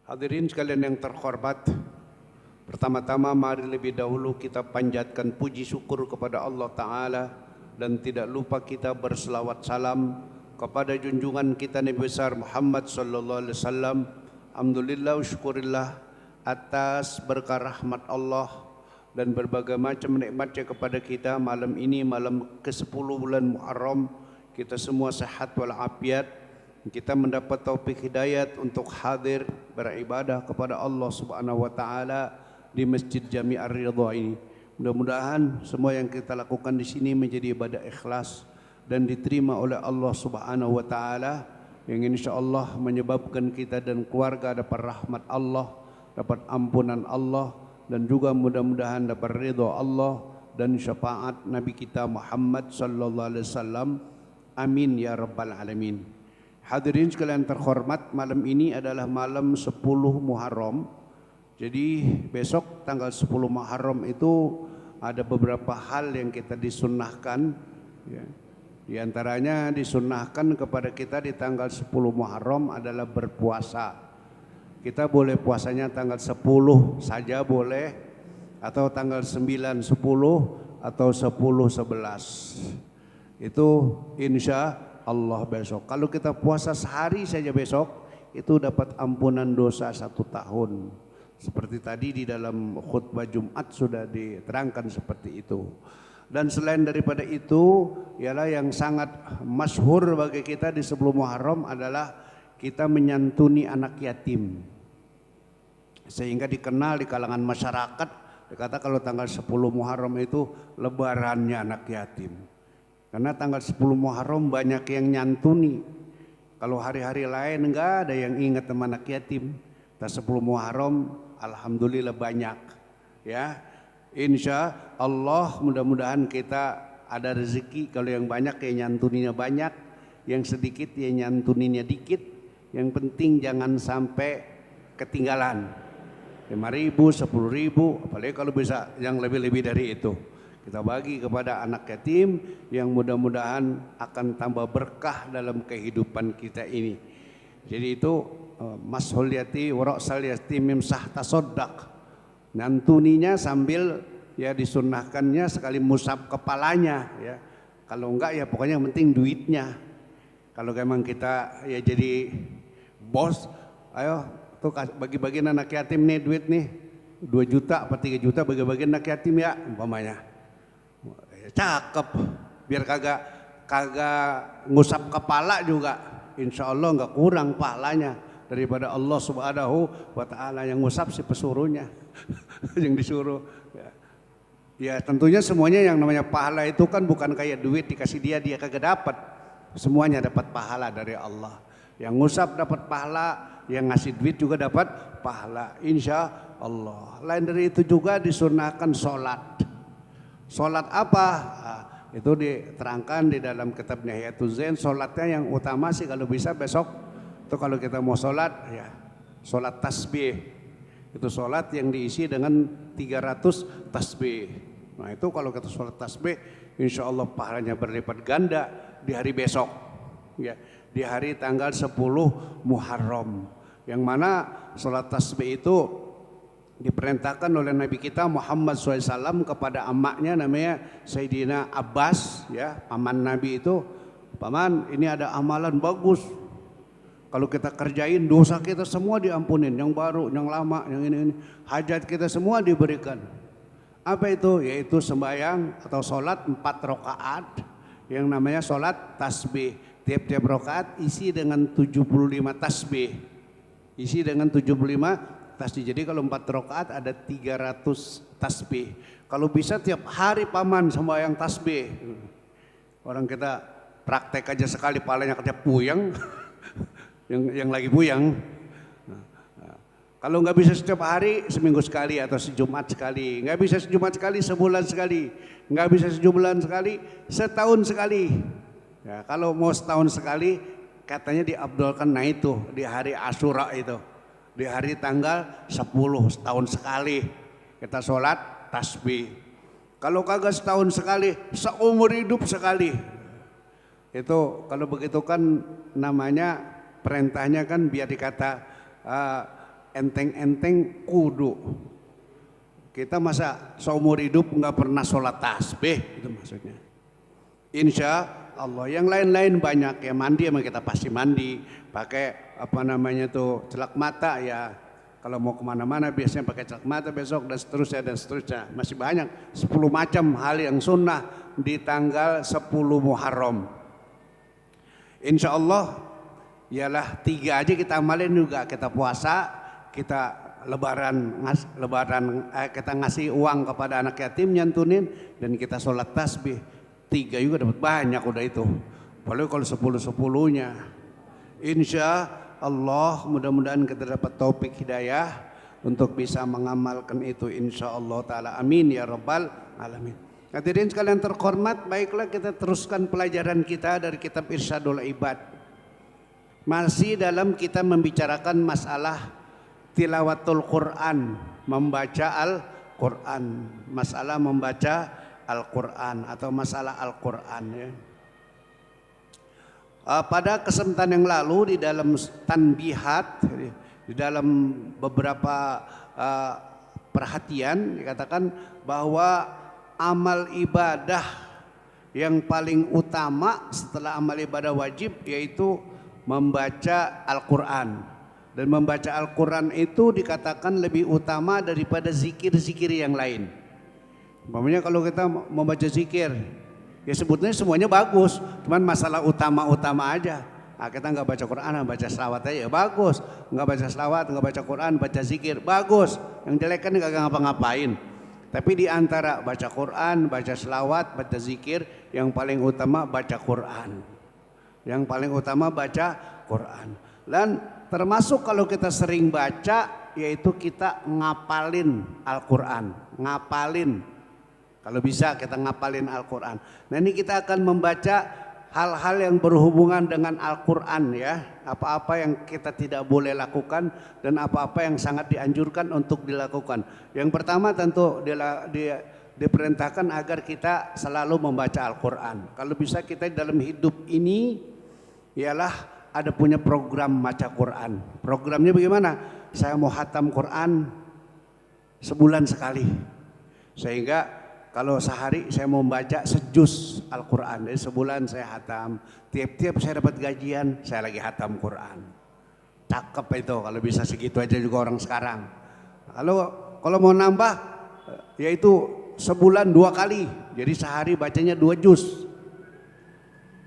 Hadirin sekalian yang terhormat, pertama-tama mari lebih dahulu kita panjatkan puji syukur kepada Allah Ta'ala dan tidak lupa kita berselawat salam kepada junjungan kita Nabi besar Muhammad sallallahu alaihi wasallam. Alhamdulillah, syukurillah atas berkah rahmat Allah dan berbagai macam nikmatnya kepada kita malam ini, malam ke-10 bulan Muharram. Kita semua sehat walafiat. Kita mendapat taufik hidayat untuk hadir beribadah kepada Allah Subhanahu wa taala di Masjid Jami' Ar-Ridha ini. Mudah-mudahan semua yang kita lakukan di sini menjadi ibadah ikhlas dan diterima oleh Allah Subhanahu wa taala, yang insyaallah menyebabkan kita dan keluarga dapat rahmat Allah, dapat ampunan Allah, dan juga mudah-mudahan dapat ridha Allah dan syafaat Nabi kita Muhammad sallallahu alaihi wasallam. Amin ya rabbal alamin. Hadirin sekalian terhormat, malam ini adalah malam 10 Muharram. Jadi besok tanggal 10 Muharram itu ada beberapa hal yang kita disunnahkan, ya. Di antaranya disunnahkan kepada kita di tanggal 10 Muharram adalah berpuasa. Kita boleh puasanya tanggal 10 saja boleh, atau tanggal 9, 10 atau 10, 11. Itu insya Allah besok. Kalau kita puasa sehari saja besok, itu dapat ampunan dosa 1 tahun. Seperti tadi di dalam khutbah Jumat sudah diterangkan seperti itu. Dan selain daripada itu, ialah yang sangat masyhur bagi kita di sebelum Muharram adalah kita menyantuni anak yatim. Sehingga dikenal di kalangan masyarakat, dikata kalau tanggal 10 Muharram itu lebarannya anak yatim. Karena tanggal 10 Muharram banyak yang nyantuni. Kalau hari-hari lain enggak ada yang ingat sama anak yatim. Tapi 10 Muharram alhamdulillah banyak. Ya, insya Allah mudah-mudahan kita ada rezeki. Kalau yang banyak ya nyantuninya banyak, yang sedikit ya nyantuninya dikit. Yang penting jangan sampai ketinggalan. 5.000, 10.000, apalagi kalau bisa yang lebih-lebih dari itu. Kita bagi kepada anak yatim yang mudah-mudahan akan tambah berkah dalam kehidupan kita ini. Jadi itu mashul yati warasal yatim mimsah tasoddaq. Nyantuninya sambil ya disunnahkannya sekali musab kepalanya ya. Kalau enggak ya pokoknya yang penting duitnya. Kalau memang kita ya jadi bos, ayo tuh bagi-bagiin anak yatim nih duit nih 2 juta atau 3 juta bagi-bagiin anak yatim ya umpamanya. Cakep, biar kagak ngusap kepala juga, insya Allah nggak kurang pahalanya daripada Allah Subhanahu wa taala. Yang ngusap si pesuruhnya yang disuruh ya tentunya semuanya yang namanya pahala itu kan bukan kayak duit dikasih dia kagak dapat, semuanya dapat pahala dari Allah. Yang ngusap dapat pahala, yang ngasih duit juga dapat pahala insya Allah. Lain dari itu juga disunahkan sholat. Sholat apa? Nah, itu diterangkan di dalam kitab Nihayatul Zain. Sholatnya yang utama sih kalau bisa besok itu kalau kita mau sholat ya sholat tasbih. Itu sholat yang diisi dengan 300 tasbih. Nah itu kalau kita sholat tasbih insya Allah pahalanya berlipat ganda di hari besok ya, di hari tanggal 10 Muharram. Yang mana sholat tasbih itu diperintahkan oleh Nabi kita Muhammad SAW kepada amaknya namanya Sayyidina Abbas ya, paman Nabi itu. Paman, ini ada amalan bagus, kalau kita kerjain dosa kita semua diampunin, yang baru, yang lama, yang ini, hajat kita semua diberikan. Apa itu? Yaitu sembahyang atau sholat 4 rakaat yang namanya sholat tasbih. Tiap-tiap rakaat isi dengan 75 tasbih, isi dengan 75 tasbih. Jadi kalau 4 rakaat ada 300 tasbih. Kalau bisa tiap hari paman sembahyang tasbih. Orang kita praktek aja sekali palanya kerja puyeng. yang lagi puyeng. Kalau nggak bisa setiap hari, seminggu sekali atau sejumat sekali. Nggak bisa sejumat sekali, sebulan sekali. Nggak bisa sebulan sekali, setahun sekali. Ya, kalau mau setahun sekali, katanya diabdolkan, nah itu di hari Asyura itu. Di hari tanggal 10 setahun sekali kita sholat tasbih. Kalau kagak setahun sekali, seumur hidup sekali. Itu kalau begitu kan namanya perintahnya kan biar dikata enteng-enteng kudu. Kita masa seumur hidup nggak pernah sholat tasbih, itu maksudnya. Insya Allah, yang lain-lain banyak ya, mandi emang kita pasti mandi, pakai apa namanya tuh celak mata ya. Kalau mau kemana-mana biasanya pakai celak mata besok dan seterusnya dan seterusnya. Masih banyak 10 macam hal yang sunnah di tanggal 10 Muharram. Insya Allah ialah 3 aja kita amalin juga. Kita puasa, kita lebaran kita ngasih uang kepada anak yatim nyantunin, dan kita sholat tasbih. 3 juga dapat banyak udah itu. Apalagi kalau 10-10-nya. Insya Allah mudah-mudahan kita dapat taufik hidayah untuk bisa mengamalkan itu insya Allah ta'ala. Amin ya rabbal alamin. Hadirin sekalian terhormat, baiklah kita teruskan pelajaran kita dari kitab Irsyadul Ibad. Masih dalam kita membicarakan masalah tilawatul Quran, membaca Al-Quran, masalah membaca Al-Quran atau masalah Al-Quran ya. Pada kesempatan yang lalu di dalam tanbihat, di dalam beberapa perhatian dikatakan bahwa amal ibadah yang paling utama setelah amal ibadah wajib yaitu membaca Al-Quran. Dan membaca Al-Quran itu dikatakan lebih utama daripada zikir-zikir yang lain. Umpamanya kalau kita membaca zikir, ya sebetulnya semuanya bagus, cuman masalah utama-utama aja. Nah, kita nggak baca Quran, baca selawat aja ya bagus. Nggak baca selawat, nggak baca Quran, baca zikir bagus. Yang jelek kan nggak ngapa-ngapain. Tapi di antara baca Quran, baca selawat, baca zikir, yang paling utama baca Quran. Yang paling utama baca Quran. Dan termasuk kalau kita sering baca, yaitu kita ngapalin Al-Quran, ngapalin. Kalau bisa kita ngapalin Al-Quran. Nah ini kita akan membaca hal-hal yang berhubungan dengan Al-Quran ya. Apa-apa yang kita tidak boleh lakukan dan apa-apa yang sangat dianjurkan untuk dilakukan. Yang pertama tentu diperintahkan agar kita selalu membaca Al-Quran. Kalau bisa kita dalam hidup ini ialah ada punya program baca Quran. Programnya bagaimana? Saya mau hatam Quran sebulan sekali. Sehingga kalau sehari saya mau membaca sejuz Al-Quran, jadi sebulan saya hatam. Tiap-tiap saya dapat gajian, saya lagi hatam Quran. Cakep itu kalau bisa segitu aja juga orang sekarang. Kalau mau nambah, yaitu sebulan 2 kali. Jadi sehari bacanya 2 juz.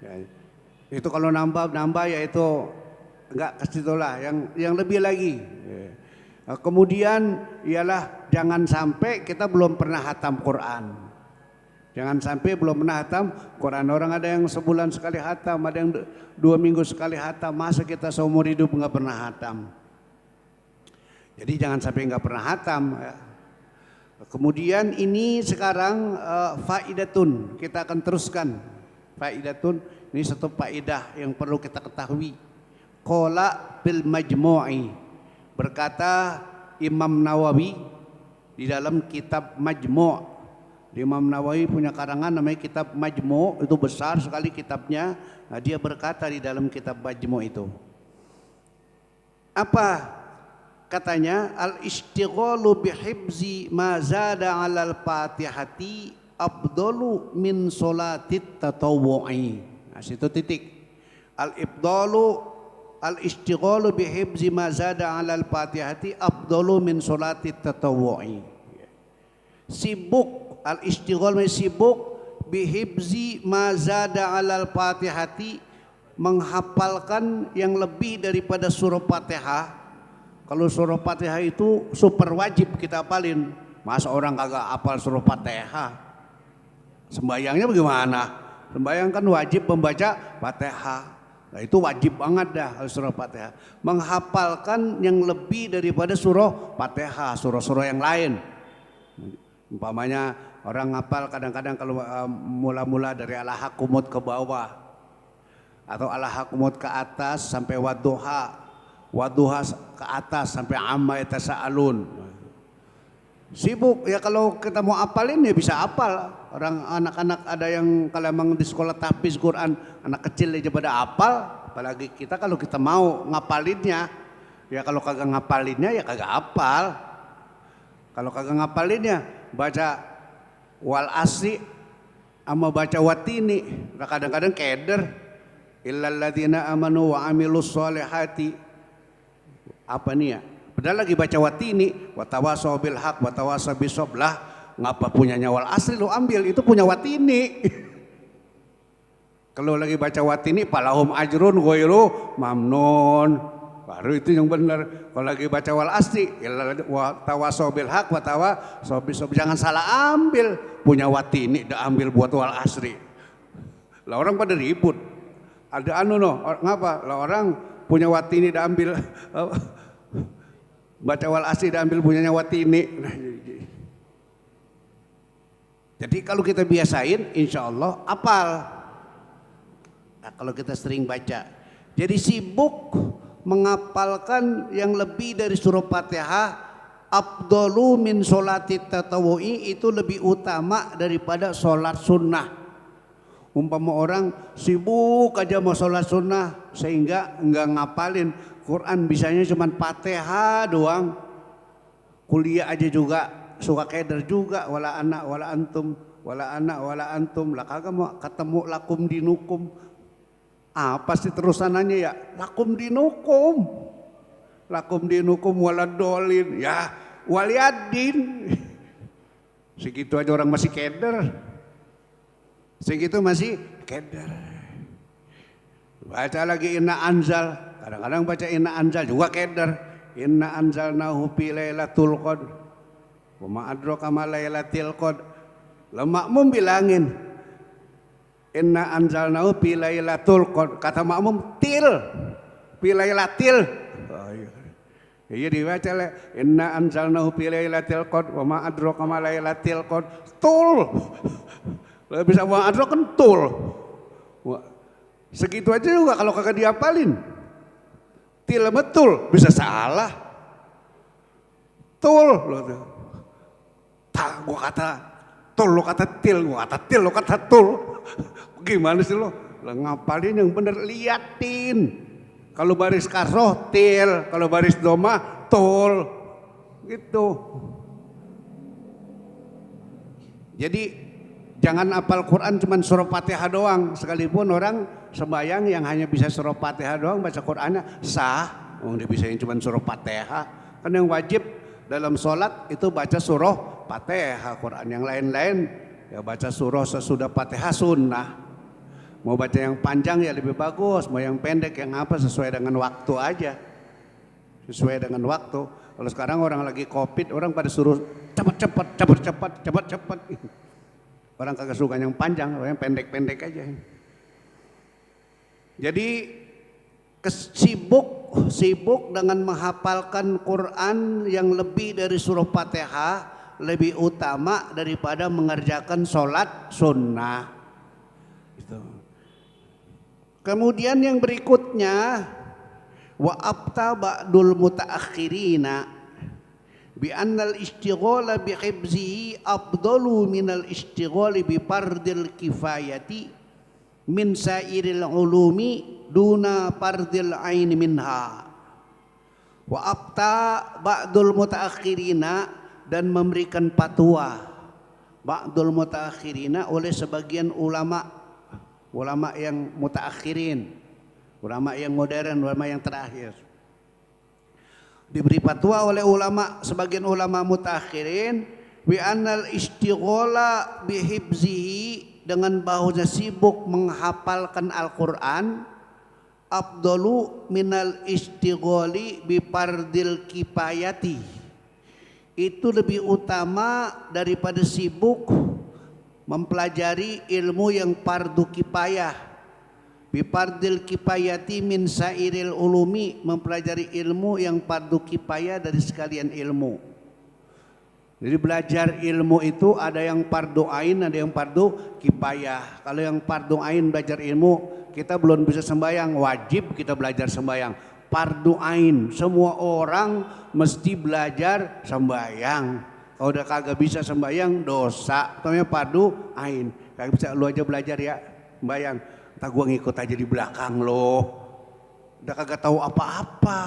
Ya, itu kalau nambah yaitu enggak kesitulah yang lebih lagi. Kemudian ialah jangan sampai kita belum pernah hatam Quran. Jangan sampai belum pernah hatam Quran. Orang ada yang sebulan sekali hatam, ada yang 2 minggu sekali hatam. Masa kita seumur hidup nggak pernah hatam? Jadi jangan sampai nggak pernah hatam. Kemudian ini sekarang faidatun, kita akan teruskan. Faidatun ini satu faidah yang perlu kita ketahui. Qala bil majmu'i. Berkata Imam Nawawi di dalam kitab Majmu'. Imam Nawawi punya karangan namanya kitab Majmu', itu besar sekali kitabnya. Nah, dia berkata di dalam kitab Majmu' itu. Apa katanya? Al-istighalu bihibzi ma zada 'alal Fatihati afdalu min sholatit tatawwu'i. Nah, situ titik. Al-istighalu bihibzi ma zada 'alal Fatihati afdalu min sholati tatawwu'i. Sibuk, al-istighal sibuk bihibzi ma zada 'alal Fatihati, menghafalkan yang lebih daripada surah Fatihah. Kalau surah Fatihah itu super wajib kita hafalin. Masa orang kagak hafal surah Fatihah? Sembayangnya bagaimana? Sembayang kan wajib membaca Fatihah. Nah, itu wajib banget dah surah Fatihah. Menghafalkan yang lebih daripada surah Fatihah, surah-surah yang lain. Umpamanya orang ngapal kadang-kadang kalau mula-mula dari Al-Hakumut ke bawah atau Al-Hakumut ke atas sampai Wadduha, Wadduha ke atas sampai Amma Yatasaalun. Sibuk ya, kalau kita mau apalin ya bisa apal. Orang anak-anak ada yang kalau emang di sekolah tahfiz Quran, anak kecil aja pada apal apalagi kita kalau kita mau ngapalinnya. Ya kalau kagak ngapalinnya ya kagak hafal. Kalau kagak ngapalinnya baca wal asri sama baca watini, kadang-kadang keder. Illal ladzina amanu wa amilus solihati. Apa nih ya? Padahal lagi baca watini, watawasau bil haq, watawasau bisabr. Lah, ngapa punyanya wal asri lu ambil? Itu punya watini. Kalau lagi baca watini, palahum ajrun ghairu mamnun. Baru itu yang benar. Kalau lagi baca wal asri, watawasau bil haq, watawasau bisabr. Jangan salah ambil. Punya watini, dah ambil buat wal asri. Lah orang pada ribut. Ada ngapa? Lah orang punya watini dah ambil. Baca wal asri dah ambil punyanya watini. Jadi kalau kita biasain, insya Allah apal. Nah, kalau kita sering baca, jadi sibuk menghafalkan yang lebih dari surah Fatihah, afdalu min sholati tatawu'i, itu lebih utama daripada sholat sunnah. Umpama orang sibuk aja mau sholat sunnah sehingga enggak ngapalin Quran, bisanya cuma Fatihah doang. Kuliah aja juga suka keder juga, wala anak wala antum, wala anak wala antum. Lah kagak mau ketemu lakum dinukum. Apa sih terusanannya ya? Lakum dinukum. Lakum dinukum waladolin. Ya, waliadin. Segitu aja orang masih keder. Segitu masih keder. Baca lagi inna anzal. Kadang-kadang baca inna anzal juga keder. Inna anzalnahu fi lailatul qadr. Wa ma adraka ma lailatul qadr. Lah makmum bilangin inna anzalnahu fi lailatul qadr. Kata makmum til. Fi lailatil. Oh iya. Iya dibaca lah. Inna anzalnahu fi lailatul qadr wa ma adraka ma lailatul qadr. Tul. Lah bisa ma adraka kan tul. Segitu aja juga kalau kagak dihafalin. Til betul bisa salah. Tul lo tuh. Tak gua kata tul, lo kata til, gua kata til, lo kata tul. Gimana sih lo? Lah ngapalin yang bener, liatin. Kalau baris kasroh til, kalau baris doma tul. Gitu. Jadi jangan hafal Quran cuma surah Fatihah doang. Sekalipun orang sembahyang yang hanya bisa surah Fatihah doang, baca Qurannya sah. Dia bisa yang cuma surah Fatihah. Kan yang wajib dalam sholat itu baca surah Fatihah. Quran yang lain-lain ya baca surah sesudah Fatihah sunnah. Mau baca yang panjang ya lebih bagus, mau yang pendek yang apa sesuai dengan waktu aja. Sesuai dengan waktu. Kalau sekarang orang lagi Covid, orang pada suruh cepat. Orang kagak suka yang panjang, yang pendek-pendek aja. Jadi sibuk dengan menghafalkan Quran yang lebih dari surah Fatihah lebih utama daripada mengerjakan sholat sunnah. Itu. Kemudian yang berikutnya, wa abta ba'dul mutaakhirina bi annal istighala bi hifzihi afdalu minal istighala bi fardil kifayati min sairil ulumi duna fardil aini minha. Wa abta ba'dul mutaakhirina, dan memberikan fatwa ba'dul mutaakhirina oleh sebagian ulama yang mutaakhirin, ulama yang modern, ulama yang terakhir. Diberi fatwa oleh sebagian ulama mutaakhirin bi annal istighala bi hifzihi, dengan bahwasanya sibuk menghafalkan Al-Quran afdalu minal istighali bi fardil kifayati, itu lebih utama daripada sibuk mempelajari ilmu yang fardu kifayah. Bi fardil kifayati min sairil ulumi, mempelajari ilmu yang fardu kifayah dari sekalian ilmu. Jadi belajar ilmu itu ada yang fardu ain, ada yang fardu kifayah. Kalau yang fardu ain belajar ilmu, kita belum bisa sembahyang, wajib kita belajar sembahyang. Fardu ain, semua orang mesti belajar sembahyang. Kalau udah kagak bisa sembahyang dosa, namanya fardu ain. Kagak bisa, lu aja belajar ya sembahyang. Entah gua ngikut aja di belakang lo. udah kagak tahu apa-apa,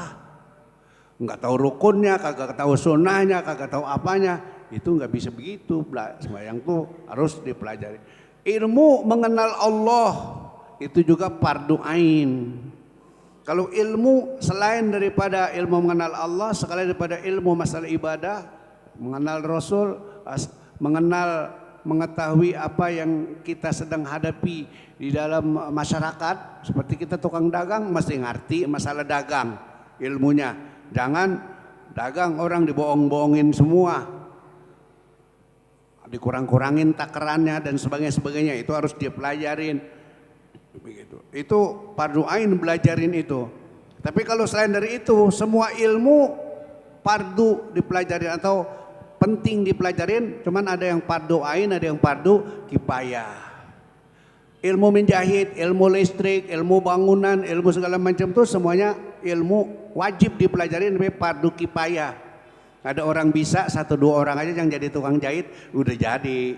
nggak tahu rukunnya, kagak tahu sunnahnya, kagak tahu apanya, itu nggak bisa begitu. Sembahyang tuh harus dipelajari. Ilmu mengenal Allah itu juga fardu ain. Kalau ilmu selain daripada ilmu mengenal Allah, sekali daripada ilmu masalah ibadah, mengenal Rasul, mengetahui apa yang kita sedang hadapi di dalam masyarakat. Seperti kita tukang dagang mesti ngerti masalah dagang, ilmunya. Jangan dagang orang dibohong-bohongin semua, dikurang-kurangin takarannya dan sebagainya. Itu harus dia pelajarin. Begitu. Itu fardu ain belajarin itu. Tapi kalau selain dari itu, semua ilmu fardu dipelajarin atau penting dipelajarin, cuman ada yang fardu ain, ada yang fardu kifayah. Ilmu menjahit, ilmu listrik, ilmu bangunan, ilmu segala macam itu semuanya ilmu wajib dipelajarin, tapi fardu kifayah. Ada orang bisa, 1-2 orang aja yang jadi tukang jahit udah jadi.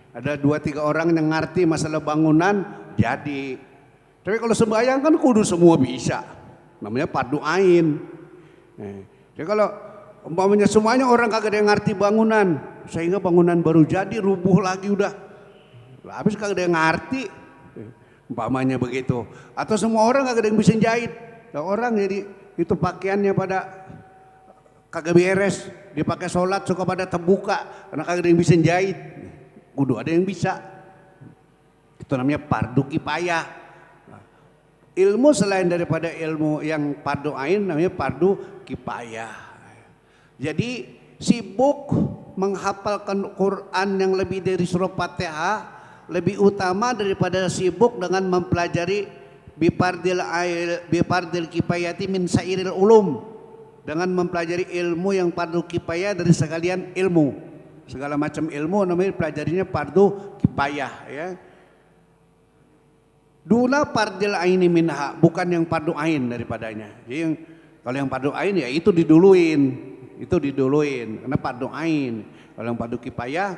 Ada 2-3 orang yang ngerti masalah bangunan jadi. Tapi kalau sembahyang kan kudu semua bisa. Namanya fardu ain. Jadi kalau umpamanya semuanya orang kagak ada yang ngerti bangunan, sehingga bangunan baru jadi rubuh lagi udah. Habis kagak ada yang ngerti. Umpamanya begitu. Atau semua orang kagak ada yang bisa jahit. Nah, orang jadi itu pakaiannya pada kagak beres, dia pakai sholat suka pada terbuka karena kagak ada yang bisa jahit. Kudu ada yang bisa. Itu namanya fardu kifayah. Ilmu selain daripada ilmu yang fardu ain namanya fardu kifayah. Jadi sibuk menghafalkan Quran yang lebih dari surah Fatihah lebih utama daripada sibuk dengan mempelajari bifardil kifayati min sairil ulum, dengan mempelajari ilmu yang fardu kifayah dari sekalian ilmu. Segala macam ilmu namanya pelajarinya fardu kifayah, ya. Duna fardil aini minha, bukan yang fardu ain daripadanya. Jadi kalau yang fardu ain ya itu diduluin karena fardu ain. Kalau yang fardu kifayah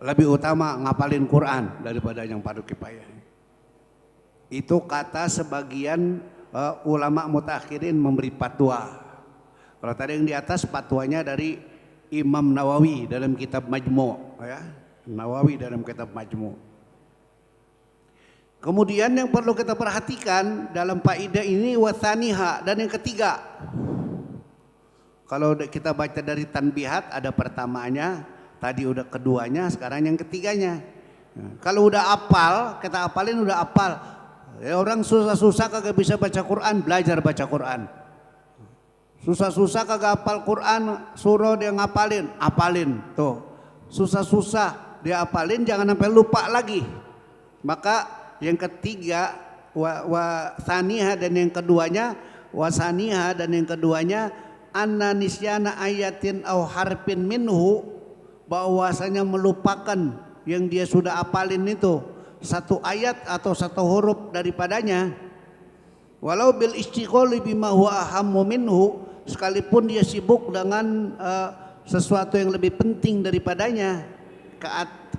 lebih utama ngapalin Quran daripada yang fardu kifayah. Itu kata sebagian ulama mutakhirin memberi fatwa. Kalau tadi yang di atas fatwanya dari Imam Nawawi dalam kitab Majmu', ya. Nawawi dalam kitab Majmu'. Kemudian yang perlu kita perhatikan dalam faedah ini wasaniha, dan yang ketiga. Kalau kita baca dari tanbihat ada pertamanya, tadi udah keduanya, sekarang yang ketiganya. Kalau udah apal, kita apalin udah apal. Ya, orang susah-susah kagak bisa baca Quran, belajar baca Quran. Susah-susah kagak hafal Quran, suruh dia ngapalin, apalin tuh. Susah-susah dia apalin, jangan sampai lupa lagi. Maka yang ketiga wasaniha dan yang keduanya anna nisyana ayatin au harfin minhu, bahwasanya melupakan yang dia sudah apalin itu satu ayat atau satu huruf daripadanya, walau bil istigholi bima huwa ahammu minhu, sekalipun dia sibuk dengan sesuatu yang lebih penting daripadanya,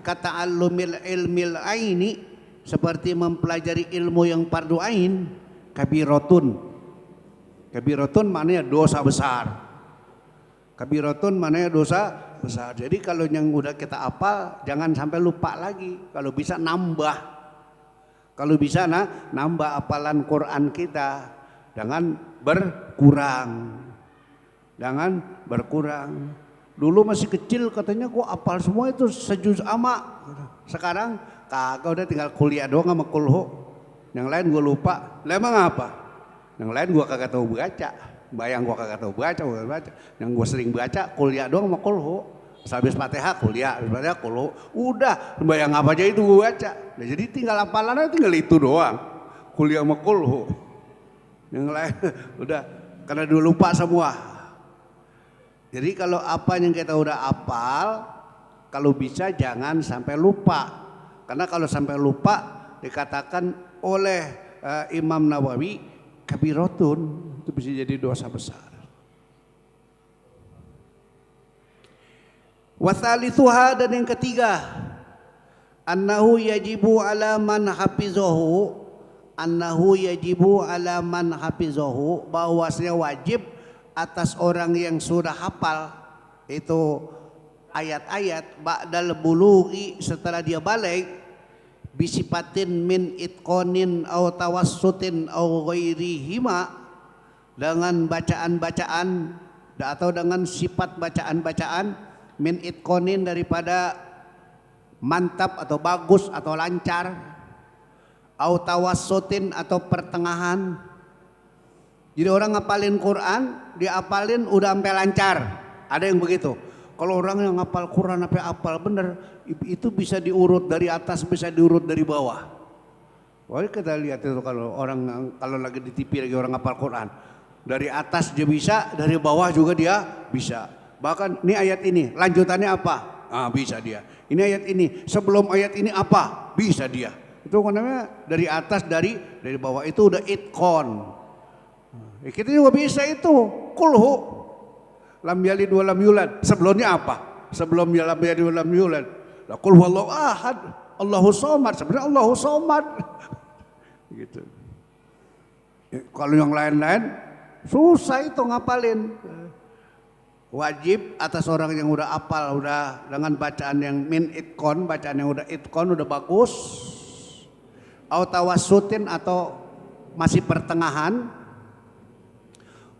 kata alumil ilmil aini, seperti mempelajari ilmu yang fardu ain. Kabiratun maknanya dosa besar. Kabiratun maknanya dosa besar. Jadi kalau yang udah kita hafal jangan sampai lupa lagi. Kalau bisa nambah. Kalau bisa nambah hafalan Quran kita. Jangan berkurang. Dulu masih kecil katanya gua hafal semua itu sejuz ama. Sekarang kagak, udah tinggal kuliah doang sama kulhu. Yang lain gue lupa. Lah emang apa? Yang lain gue kagak tahu baca. Bayang gue kagak tahu baca. Yang gue sering baca kuliah doang sama kulhu. Habis Fatihah kuliah, habis Fatihah kulhu. Udah, bayang apa aja itu gue baca. Nah, jadi tinggal hafalannya tinggal itu doang. Kuliah sama kulhu. Yang lain udah karena dulu lupa semua. Jadi kalau apa yang kita udah hafal, kalau bisa jangan sampai lupa. Karena kalau sampai lupa dikatakan oleh Imam Nawawi kabiratun, itu bisa jadi dosa besar. Wasalithuha, dan yang ketiga, annahu yajibu ala man hafizahu annahu yajibu ala man hafizahu, bahwasanya wajib atas orang yang sudah hafal itu ayat-ayat ba'dal bulughi, setelah dia balik, bisipatin min itqonin au tawassutin au ghairihima, dengan bacaan-bacaan atau dengan sifat bacaan-bacaan, min itqonin daripada mantap atau bagus atau lancar, au tawassutin atau pertengahan. Jadi orang ngapalin Quran, dia apalin udah sampai lancar. Ada yang begitu. Kalau orang yang ngapal Quran sampai apal bener, itu bisa diurut dari atas, bisa diurut dari bawah. Wah, kita lihat itu kalau lagi di TV lagi orang ngapal Quran, dari atas dia bisa, dari bawah juga dia bisa. Bahkan ini ayat ini lanjutannya apa? Bisa dia. Ini ayat ini sebelum ayat ini apa? Bisa dia. Itu namanya dari atas, dari bawah, itu udah itqon. Kita juga bisa itu. Kulhu lam yalid wa lam yulad. Sebelumnya apa? Sebelum lam yalid wa lam yulad. La qul huwallahu ahad, Allahu somad. Sebenarnya Allahu somad. Gitu. Kalau yang lain-lain susah itu ngapalin. Wajib atas orang yang udah apal, udah dengan bacaan yang min itqon, bacaan yang udah itqon, udah bagus. Au tawassutin atau masih pertengahan,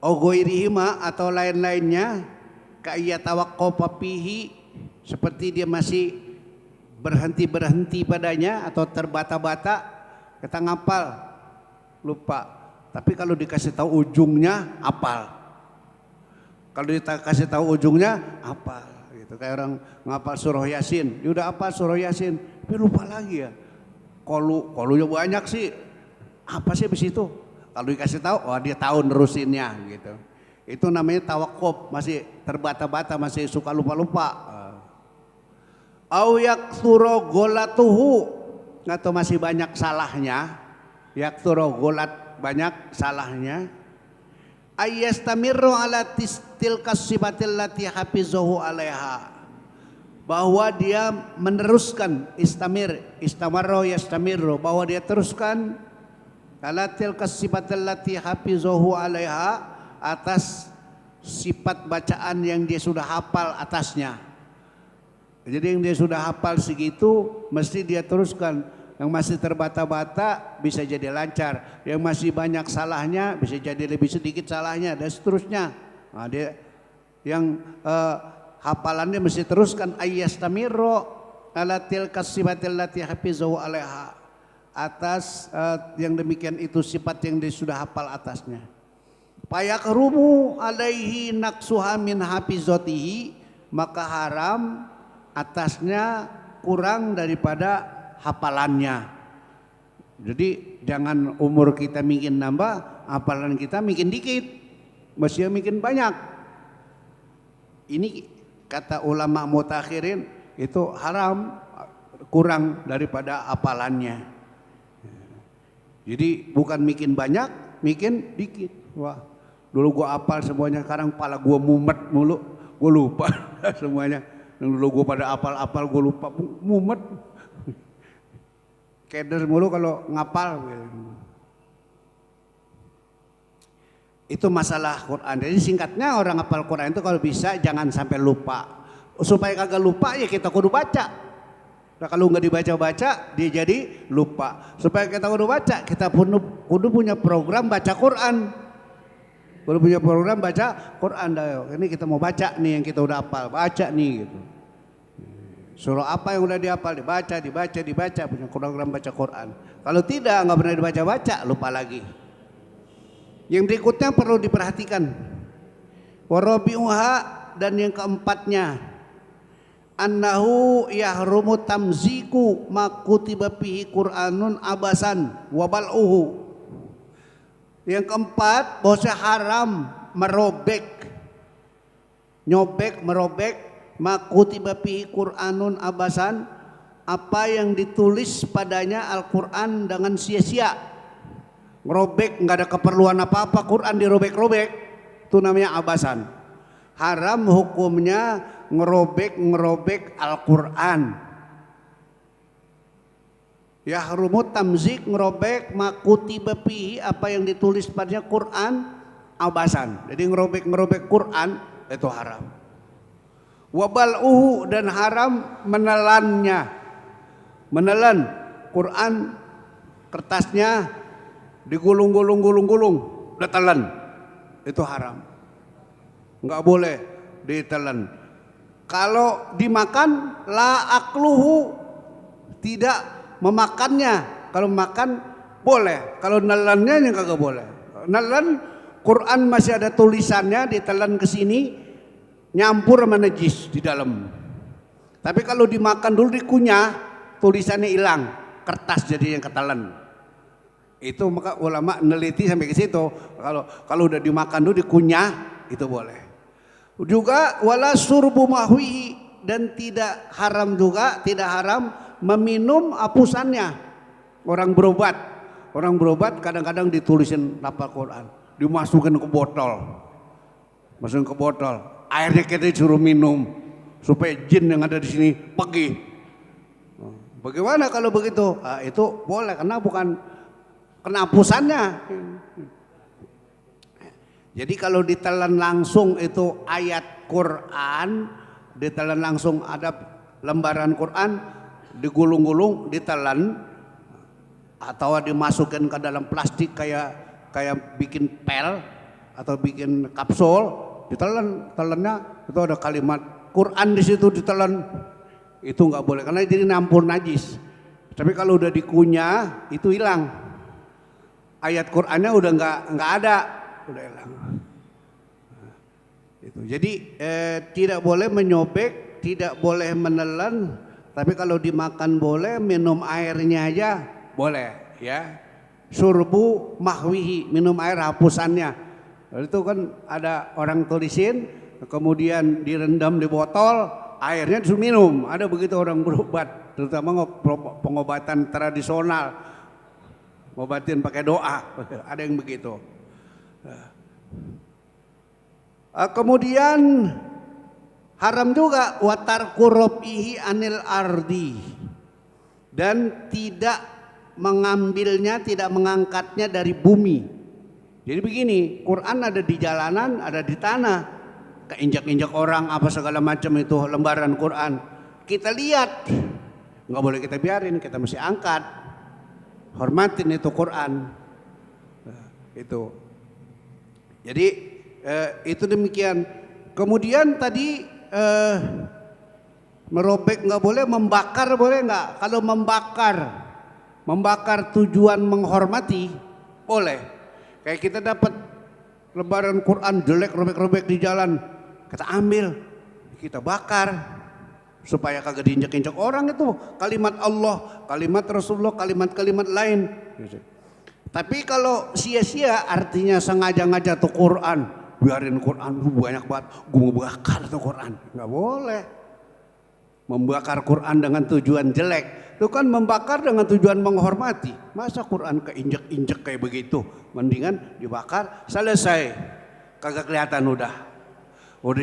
au ghairihima atau lain-lainnya, kaya tawaqqafa fihi, seperti dia masih berhenti padanya atau terbata-bata. Kita ngapal lupa, tapi kalau dikasih tahu ujungnya apal. Kalau dikasih tahu ujungnya apal gitu. Kayak orang ngapal surah Yasin, dia udah apal surah Yasin, tapi lupa lagi ya. Kolunya banyak sih. Apa sih habis itu? Kalau dikasih tahu, dia tahu nerusinnya gitu. Itu namanya tawakkuf, masih terbata-bata, masih suka lupa-lupa. Au yaktsura gholatuhu, atau masih banyak salahnya. Yaktsura gholat, banyak salahnya. Ayyastamirru ala tilkas sifatil lati hafizahu alaiha, bahwa dia meneruskan, istamarro yastamirru, bahwa dia teruskan ala tilkas sifatil lati hafizahu alaiha, atas sifat bacaan yang dia sudah hafal atasnya. Jadi yang dia sudah hafal segitu mesti dia teruskan. Yang masih terbata-bata bisa jadi lancar, yang masih banyak salahnya bisa jadi lebih sedikit salahnya, dan seterusnya. Dia yang hafalannya mesti teruskan, ayyastamirro ala tilkas sifatil lati hafizahu alaiha, atas yang demikian itu sifat yang dia sudah hafal atasnya. Fayaqrumu alaihi naqsuha min hafizatihi, maka haram atasnya kurang daripada hafalannya. Jadi jangan umur kita makin nambah, hafalan kita makin dikit, mesti makin banyak. Ini kata ulama mutakhirin, itu haram kurang daripada hafalannya. Jadi bukan makin banyak, makin dikit. Wah, dulu gua hafal semuanya, sekarang kepala gua mumet mulu, gua lupa semuanya. Yang dulu gua pada hafal gua lupa, mumet. Keder mulu kalau ngapal. Itu masalah Quran. Jadi singkatnya, orang ngapal Quran itu kalau bisa jangan sampai lupa. Supaya kagak lupa ya kita kudu baca. Nah, kalau nggak dibaca-baca dia jadi lupa. Supaya kita kudu baca, kita kudu punya program baca Quran. Kudu punya program baca Quran. Ini kita mau baca nih yang kita udah hafal, baca nih gitu. Surah apa yang udah dihafal dibaca, punya program baca Quran. Kalau tidak, nggak pernah dibaca-baca, lupa lagi. Yang berikutnya perlu diperhatikan. Warabi'uha, dan yang keempatnya, annahu yahrumu tamziku ma kutiba fihi Qur'anun abasan wa bal'uhu. Yang keempat, bahwasanya haram merobek makutiba fihi Qur'anun abasan, apa yang ditulis padanya Al-Quran dengan sia-sia. Ngerobek, nggak ada keperluan apa-apa, Quran dirobek-robek, itu namanya abasan. Haram hukumnya ngerobek Al-Quran. Yahrumu tamzik, ngerobek makutiba fihi, apa yang ditulis padanya Quran abasan. Jadi ngerobek Quran itu haram. Wabal'uhu, dan haram menelannya. Menelan Quran kertasnya digulung-gulung, ditelan. Itu haram. Enggak boleh ditelan. Kalau dimakan la akluhu, tidak memakannya. Kalau makan boleh, kalau nelannya kagak boleh. Nelan Quran masih ada tulisannya, ditelan ke sini nyampur sama najis di dalam. Tapi kalau dimakan dulu dikunyah, tulisannya hilang, kertas jadi yang ketelan. Itu maka ulama neliti sampai ke situ. Kalau udah dimakan dulu dikunyah, itu boleh. Juga wala surbu mahwihi, dan tidak haram juga, tidak haram meminum apusannya. Orang berobat kadang-kadang ditulisin lafal Quran, dimasukin ke botol. Masukin ke botol, airnya kita disuruh minum supaya jin yang ada di sini pergi. Bagaimana kalau begitu? Nah, itu boleh karena bukan kena apusannya. Jadi kalau ditelan langsung itu ayat Quran, ditelan langsung ada lembaran Quran, digulung-gulung, ditelan, atau dimasukin ke dalam plastik kayak bikin pel atau bikin kapsul, telannya itu ada kalimat Quran di situ ditelan, itu nggak boleh karena jadi nampur najis. Tapi kalau udah dikunyah itu hilang, ayat Qurannya udah nggak ada, udah hilang. Itu jadi tidak boleh menyobek, tidak boleh menelan, tapi kalau dimakan boleh, minum airnya aja boleh ya. Surbu mahwihi, minum air hapusannya. Itu kan ada orang tulisin, kemudian direndam di botol, airnya disuruh minum. Ada begitu orang berobat, terutama pengobatan tradisional, ngobatin pakai doa, ada yang begitu. Kemudian haram juga watar kurobihi anil ardi, dan tidak mengambilnya, tidak mengangkatnya dari bumi. Jadi begini, Quran ada di jalanan, ada di tanah, keinjak-injak orang apa segala macam itu lembaran Quran. Kita lihat, nggak boleh kita biarin, kita mesti angkat, hormatin itu Quran. Itu. Jadi itu demikian. Kemudian tadi merobek nggak boleh, membakar boleh nggak? Kalau membakar tujuan menghormati boleh. Kayak kita dapat lembaran Quran jelek, robek-robek di jalan, kita ambil, kita bakar supaya kagak diinjak-injak orang. Itu kalimat Allah, kalimat Rasulullah, kalimat-kalimat lain. Tapi kalau sia-sia, artinya sengaja-ngaja tuh Quran, biarin Quran banyak banget, gue bakar tuh Quran, nggak boleh. Membakar Quran dengan tujuan jelek, itu kan membakar dengan tujuan menghormati. Masa Quran keinjek-injek kayak begitu? Mendingan dibakar, selesai. Kagak kelihatan udah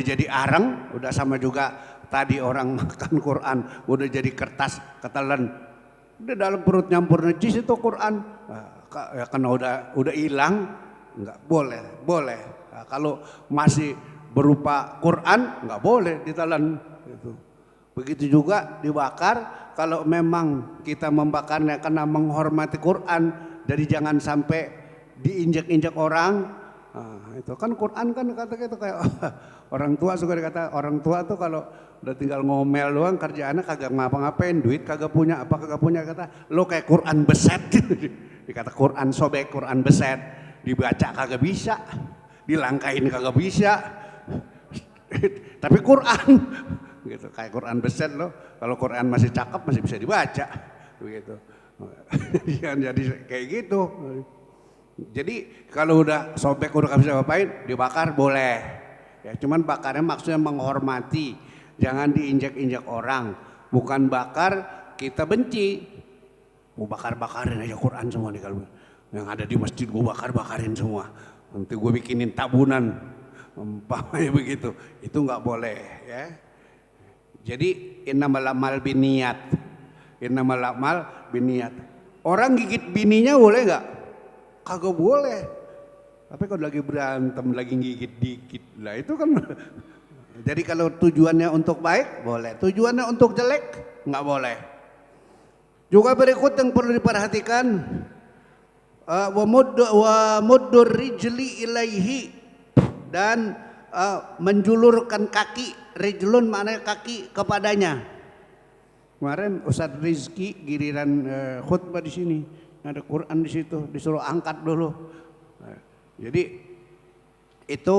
jadi arang, udah sama juga tadi orang makan Quran, udah jadi kertas ketelan, udah dalam perut nyampur najis itu Quran. Ya karena udah hilang, nggak boleh. Nah, kalau masih berupa Quran nggak boleh ditelan. Gitu. Begitu juga dibakar, kalau memang kita membakarnya karena menghormati Quran, jadi jangan sampai diinjak-injak orang. Nah, itu kan Quran kan kata gitu kayak orang tua suka dikata, orang tua tuh kalau udah tinggal ngomel doang, kerjaannya kagak ngapa-ngapain, duit kagak punya, apa kagak punya, kata lo kayak Quran beset. Dikata Quran sobek, Quran beset, dibaca kagak bisa, dilangkain kagak bisa. Tapi Quran gitu, kayak Quran beset loh. Kalau Quran masih cakep masih bisa dibaca begitu. Jangan jadi kayak gitu. Jadi kalau udah sobek udah gak bisa ngapain, dibakar boleh ya, cuman bakarnya maksudnya menghormati, jangan diinjak-injak orang. Bukan bakar kita benci, mau bakar-bakarin aja Quran semua nih, kalau yang ada di masjid gue bakar-bakarin semua, nanti gue bikinin tabunan umpamanya begitu, itu nggak boleh ya. Jadi innamal a'mal binniyat, Orang gigit bininya boleh nggak? Kagak boleh. Tapi kalau lagi berantem, lagi gigit dikit lah itu kan. Jadi kalau tujuannya untuk baik boleh, tujuannya untuk jelek nggak boleh. Juga berikut yang perlu diperhatikan, wa muddur rijli ilaihi, dan menjulurkan kaki, rijlun maknanya kaki kepadanya. Kemarin Ustadz Rizki giliran khutbah di sini, ada Quran di situ, disuruh angkat dulu. Jadi itu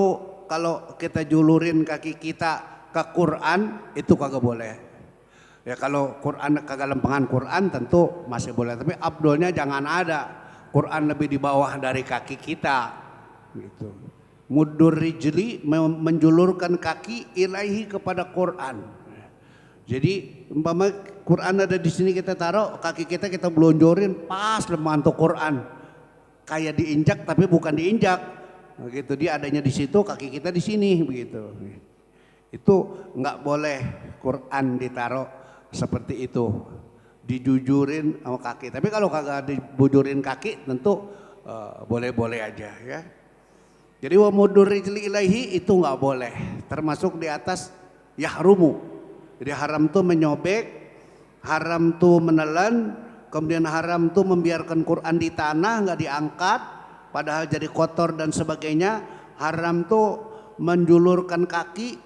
kalau kita julurin kaki kita ke Quran itu kagak boleh. Ya kalau Quran kagak lempengan Quran tentu masih boleh, tapi abdolnya jangan ada Quran lebih di bawah dari kaki kita gitu. Muddur rijli, menjulurkan kaki ilaihi kepada Quran. Jadi umpama Quran ada di sini kita taruh, kaki kita belonjorin pas lemah untuk Quran. Kayak diinjak tapi bukan diinjak. Begitu dia adanya di situ, kaki kita di sini begitu. Itu nggak boleh Quran ditaruh seperti itu, dijujurin sama kaki. Tapi kalau kagak dibujurin kaki tentu boleh-boleh aja ya. Jadi wa muddur rijli ilaihi itu nggak boleh, termasuk di atas yahrumu. Jadi haram tuh menyobek, haram tuh menelan, kemudian haram tuh membiarkan Quran di tanah nggak diangkat, padahal jadi kotor dan sebagainya. Haram tuh menjulurkan kaki,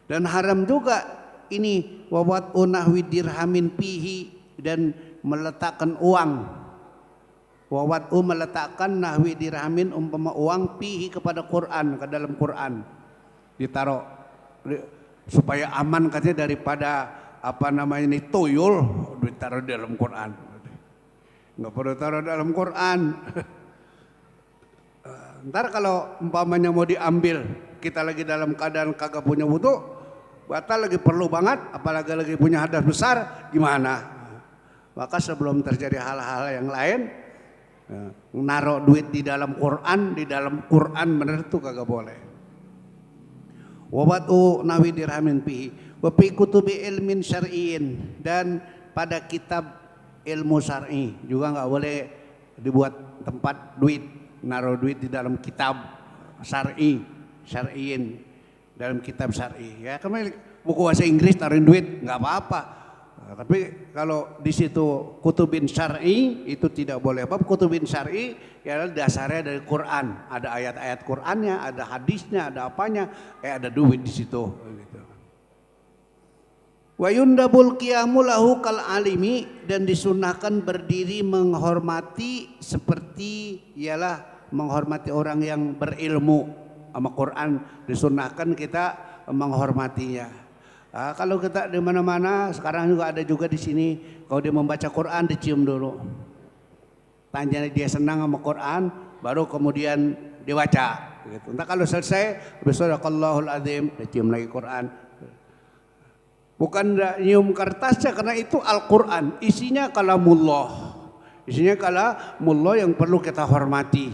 dan haram juga ini wawat unahwi dirhamin pihi, dan meletakkan uang. Wawat meletakkan nahwi dirhamin umpama uang pihi kepada Quran, ke dalam Quran ditaruh supaya aman katanya daripada apa namanya ini tuyul, ditaruh di dalam Quran. Nggak perlu taruh dalam Quran. Ntar kalau umpamanya mau diambil, kita lagi dalam keadaan kagak punya wudu, batal lagi perlu banget, apalagi lagi punya hadas besar, gimana? Maka sebelum terjadi hal-hal yang lain, naruh duit di dalam Quran bener tuh kagak boleh. Wabatu nawi dirhamin pihi wa fi kutubi ilmin syar'iyyin, dan pada kitab ilmu syar'i juga nggak boleh dibuat tempat duit, naruh duit di dalam kitab syar'iyyin, dalam kitab syar'i ya. Kemarin buku bahasa Inggris taruhin duit nggak apa-apa. Tapi kalau di situ kutubin syar'i itu tidak boleh. Bab kutubin syar'i ya dasarnya dari Quran, ada ayat-ayat Qurannya, ada hadisnya, ada apanya, ada duit di situ. Gitu. Wa yundabul qiyamu lahu kal alimi, dan disunahkan berdiri menghormati seperti ialah menghormati orang yang berilmu sama Quran, disunahkan kita menghormatinya. Kalau kita di mana-mana sekarang juga ada juga di sini, kalau dia membaca Quran dicium dulu. Tanya dia senang sama Quran, baru kemudian dibaca. Gitu. Entah kalau selesai, Bismillahirrahmanirrahim, azim, dicium lagi Quran. Bukan nyium kertasnya, karena itu Al-Quran, isinya kalamullah. Isinya kalamullah yang perlu kita hormati,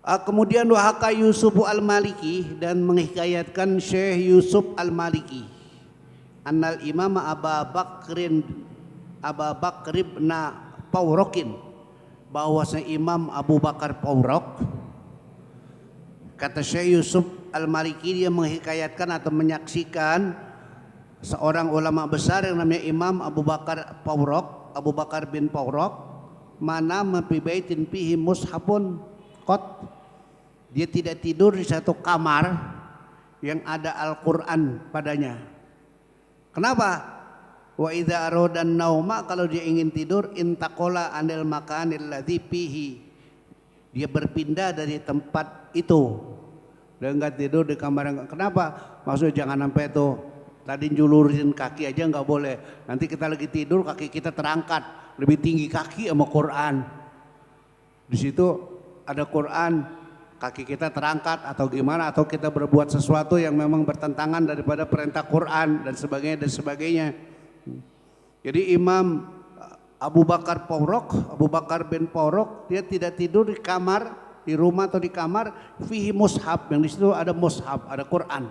Kemudian wahaka Yusuf al-Maliki, dan menghikayatkan Syekh Yusuf al-Maliki, annal imam Aba Bakr ibn Paurokin, bahwasanya Imam Abu Bakar Paurok, kata Syekh Yusuf al-Maliki, dia menghikayatkan atau menyaksikan seorang ulama besar yang namanya Imam Abu Bakar Paurok, Abu Bakar bin Paurok, mana fi baitin fihi mushafun qat, dia tidak tidur di satu kamar yang ada Al-Quran padanya. Kenapa? Wa idza aradan nauma, kalau dia ingin tidur, intaqala anil makanil ladzi fihi, dia berpindah dari tempat itu. Dia enggak tidur di kamar yang, kenapa? Maksudnya jangan sampai itu tadi julurin kaki aja enggak boleh. Nanti kita lagi tidur kaki kita terangkat lebih tinggi kaki sama Quran. Di situ ada Quran, kaki kita terangkat atau gimana, atau kita berbuat sesuatu yang memang bertentangan daripada perintah Quran dan sebagainya. Jadi Imam Abu Bakar bin Paurok, dia tidak tidur di kamar, di rumah atau di kamar fihi mushaf, yang di situ ada mushaf, ada Quran,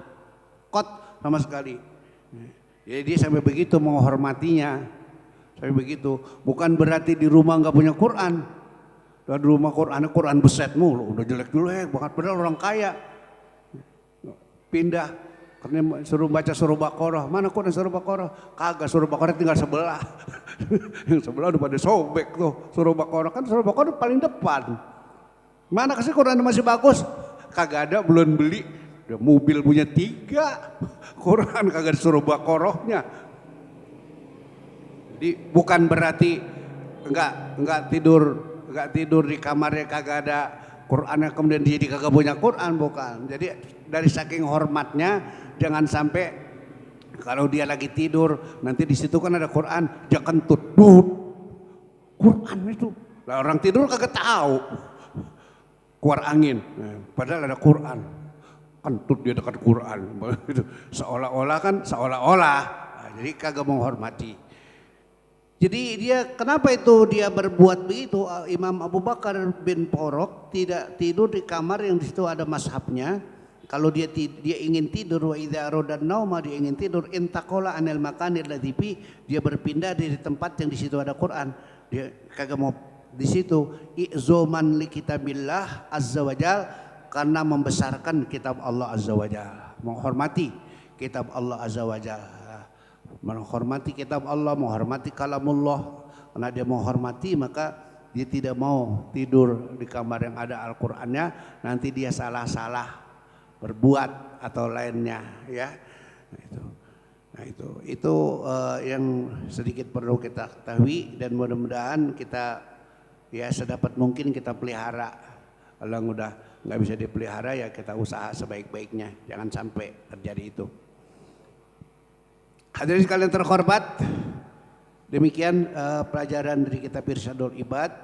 kot sama sekali. Jadi dia sampai begitu menghormatinya, sampai begitu. Bukan berarti di rumah nggak punya Quran. Dan di rumah Quran beset mulu, udah jelek-jelek banget. Padahal orang kaya. Pindah, karena suruh baca surah Baqarah. Mana Quran surah Baqarah? Kagak, surah Baqarah tinggal sebelah. Yang sebelah udah pada sobek tuh. Surah Baqarah kan surah Baqarah paling depan. Mana kasih Quran masih bagus? Kagak ada, belum beli. Udah mobil punya 3. Quran kagak disuruh Baqarahnya. Jadi bukan berarti enggak tidur di kamarnya kagak ada Qurannya kemudian dia kagak punya Quran, bukan. Jadi dari saking hormatnya jangan sampai kalau dia lagi tidur nanti di situ kan ada Quran, dia kentut, Quran itu. Lah orang tidur kagak tahu. Keluar angin, padahal ada Quran. Kentut dia dekat Quran. Seolah-olah. Nah, jadi kagak menghormati. Jadi dia kenapa itu dia berbuat begitu? Imam Abu Bakar bin Porok tidak tidur di kamar yang di situ ada mazhabnya. Kalau dia ingin tidur, wa idza aradan nauma, dia ingin tidur, intaqala anil makanil ladzi dia berpindah dari tempat yang di situ ada Quran. Dia kagak mau di situ. Izoman li kitabillah azza wajal, karena membesarkan kitab Allah azza wajal, menghormati kitab Allah azza wajal. Menghormati kitab Allah, menghormati kalamullah. Karena dia menghormati maka dia tidak mau tidur di kamar yang ada Al-Qur'annya, nanti dia salah-salah berbuat atau lainnya, ya. Itu yang sedikit perlu kita ketahui, dan mudah-mudahan kita ya sedapat mungkin kita pelihara. Kalau udah nggak bisa dipelihara ya kita usaha sebaik-baiknya, jangan sampai terjadi itu. Hadirin sekalian terhormat, demikian pelajaran dari kitab Irsyadul Ibad.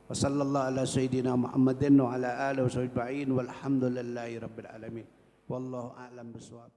Wassallallahu ala sayyidina Muhammadin wa ala alihi wa sahbihi walhamdulillahi rabbil alamin. Wallahu a'lam bishawab.